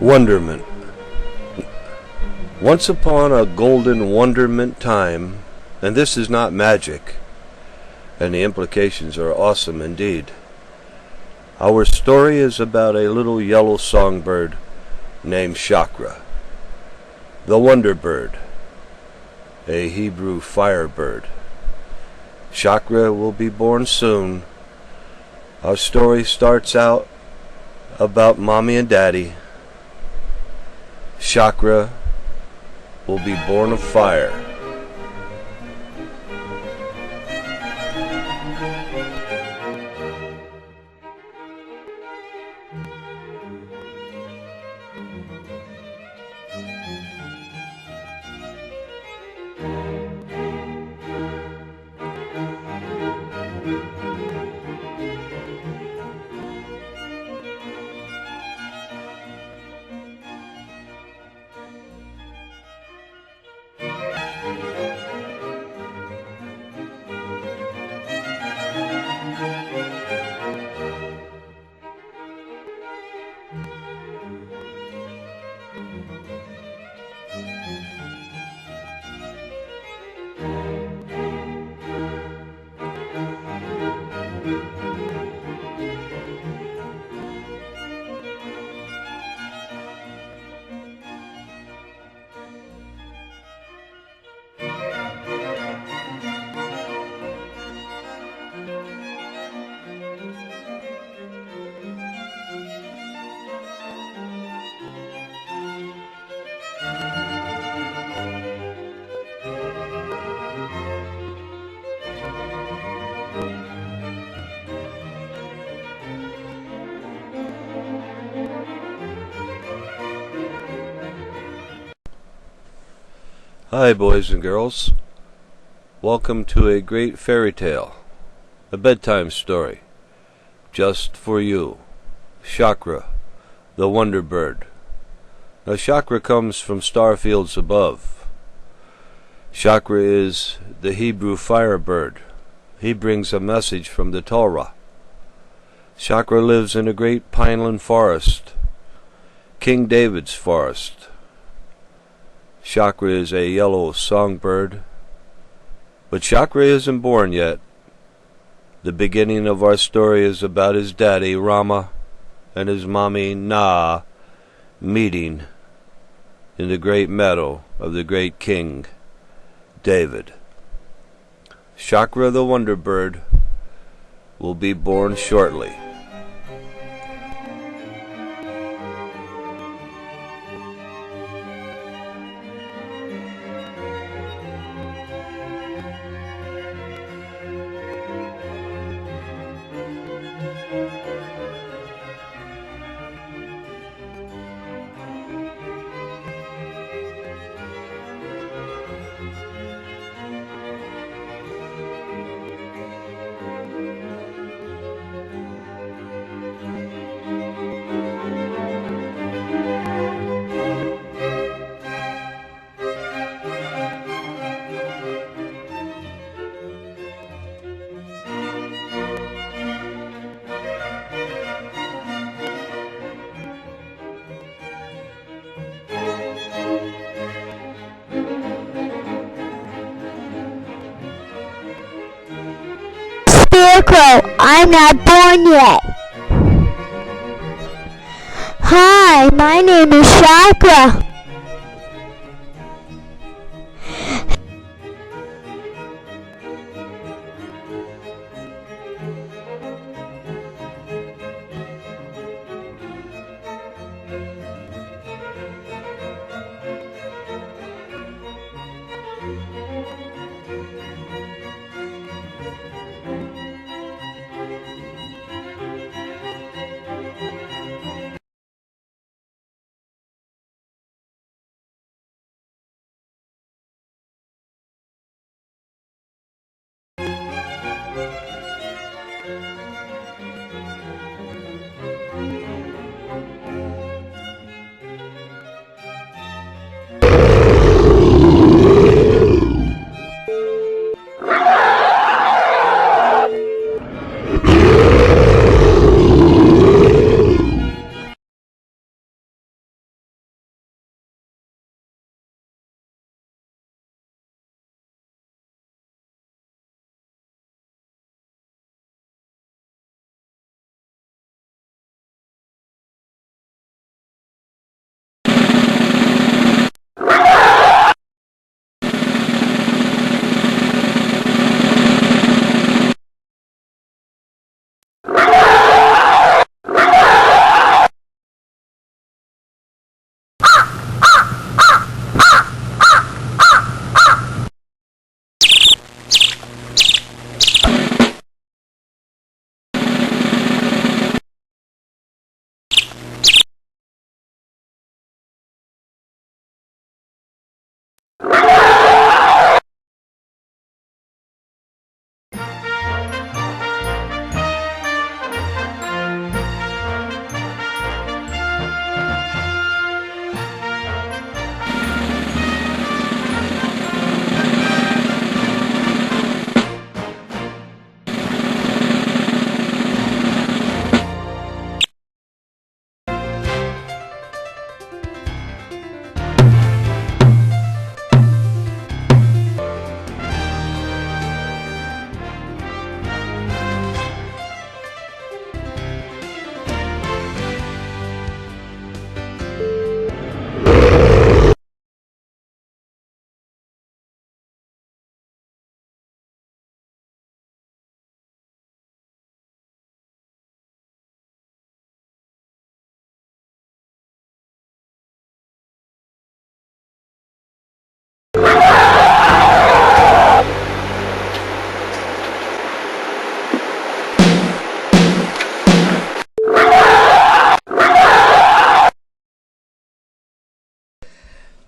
Wonderment. Once upon a golden wonderment time, and this is not magic, and the implications are awesome indeed. Our story is about a little yellow songbird named Chakra, the wonder bird, a Hebrew firebird. Chakra will be born soon. Our story starts out about Mommy and Daddy. Chakra will be born of fire. Hi, boys and girls. Welcome to a great fairy tale, a bedtime story, just for you. Chakra, the wonder bird. Now, Chakra comes from star fields above. Chakra is the Hebrew firebird. He brings a message from the Torah. Chakra lives in a great pineland forest, King David's forest. Chakra is a yellow songbird, but Chakra isn't born yet. The beginning of our story is about his daddy, Raamah, and his mommy, Nah, meeting in the great meadow of the great king, David. Chakra the wonder bird will be born shortly. Scarecrow, I'm not born yet. Hi, my name is Chakra.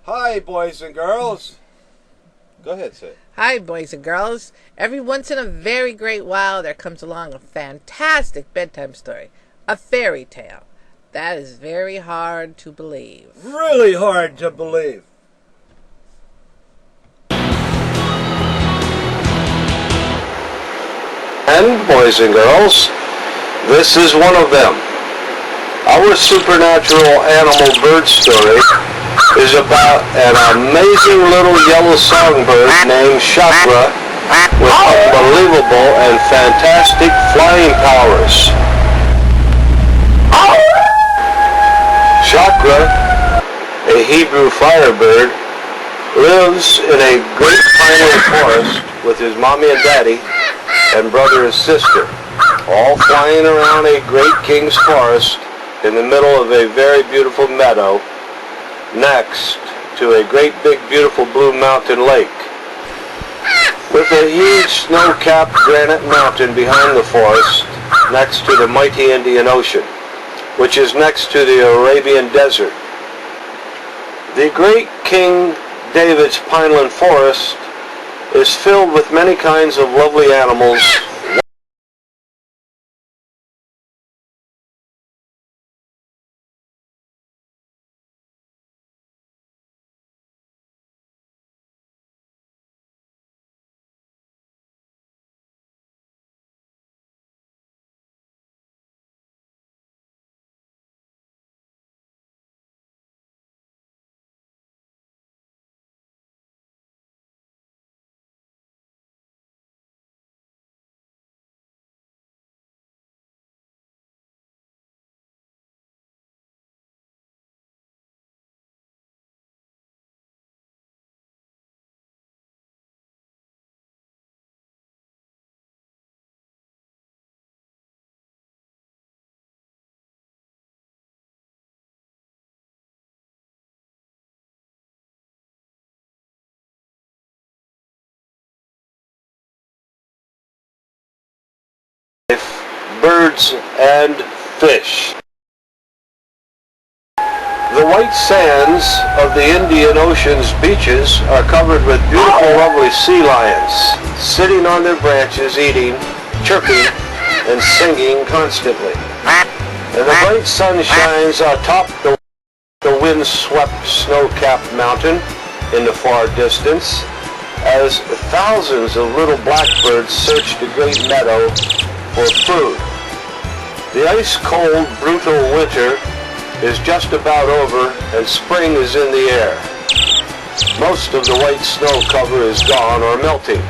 Hi, boys and girls. Go ahead, say it. Hi, boys and girls. Every once in a very great while, there comes along a fantastic bedtime story, a fairy tale. That is very hard to believe. Really hard to believe. And, boys and girls, this is one of them. Our supernatural animal bird story is about an amazing little yellow songbird named Chakra with unbelievable and fantastic flying powers. Chakra, a Hebrew firebird, lives in a great pineland forest with his mommy and daddy and brother and sister, all flying around a great king's forest in the middle of a very beautiful meadow next to a great big beautiful blue mountain lake, with a huge snow-capped granite mountain behind the forest next to the mighty Indian Ocean, which is next to the Arabian Desert. The great King David's pineland forest is filled with many kinds of lovely animals. Birds and fish. The white sands of the Indian Ocean's beaches are covered with beautiful, lovely sea lions, sitting on their branches, eating, chirping, and singing constantly. And the bright sun shines atop the wind-swept, snow-capped mountain in the far distance, as thousands of little blackbirds search the great meadow for food. The ice-cold, brutal winter is just about over and spring is in the air. Most of the white snow cover is gone or melting.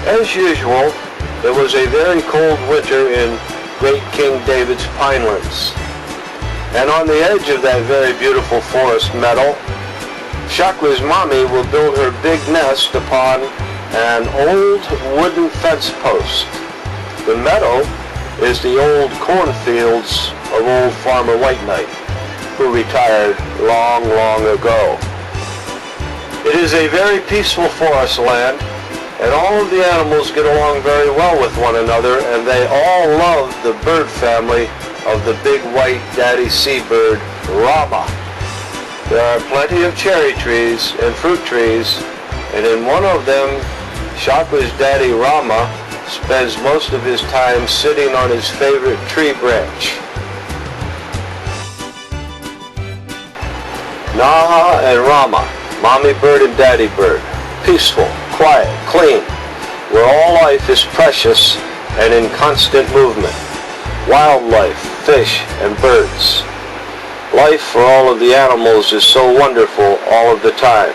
As usual, there was a very cold winter in great King David's pinelands. And on the edge of that very beautiful forest meadow, Chakra's mommy will build her big nest upon an old wooden fence post. The meadow is the old cornfields of old Farmer White Knight, who retired long, long ago. It is a very peaceful forest land, and all of the animals get along very well with one another, and they all love the bird family of the big white daddy seabird, Raamah. There are plenty of cherry trees and fruit trees, and in one of them, Chakra's daddy, Raamah, spends most of his time sitting on his favorite tree branch. Naha and Raamah, mommy bird and daddy bird, peaceful, quiet, clean, where all life is precious and in constant movement. Wildlife, fish, and birds. Life for all of the animals is so wonderful all of the time.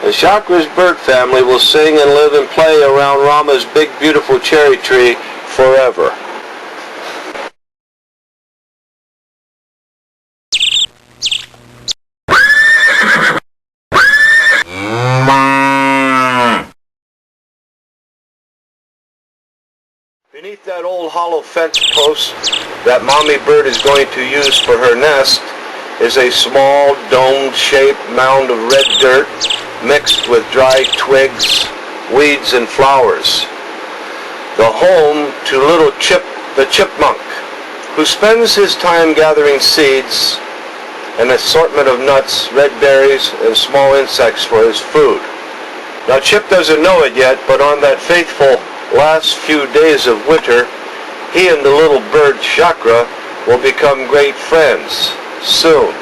And Chakra's bird family will sing and live and play around Raamah's big beautiful cherry tree forever. Beneath that old hollow fence post that mommy bird is going to use for her nest is a small dome-shaped mound of red dirt mixed with dry twigs, weeds, and flowers. The home to little Chip the chipmunk, who spends his time gathering seeds an assortment of nuts, red berries, and small insects for his food. Now Chip doesn't know it yet, but on that faithful last few days of winter, he and the little bird Chakra will become great friends soon.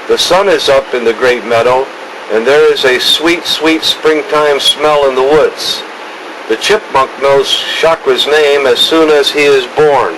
The sun is up in the great meadow, and there is a sweet, sweet springtime smell in the woods. The chipmunk knows Chakra's name as soon as he is born.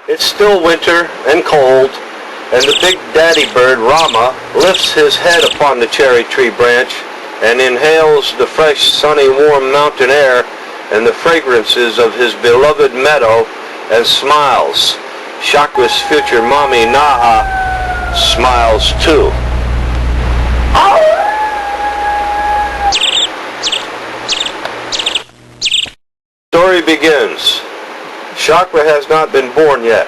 It's still winter and cold, and the big daddy bird Raamah lifts his head upon the cherry tree branch and inhales the fresh, sunny, warm mountain air and the fragrances of his beloved meadow and smiles. Chakra's future mommy Naha smiles too. Story begins. Chakra has not been born yet.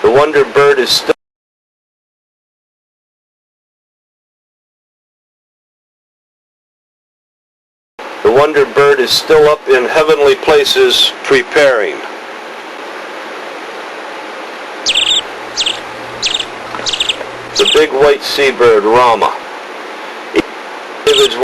The wonder bird is still up in heavenly places preparing. The big white seabird Raamah. David's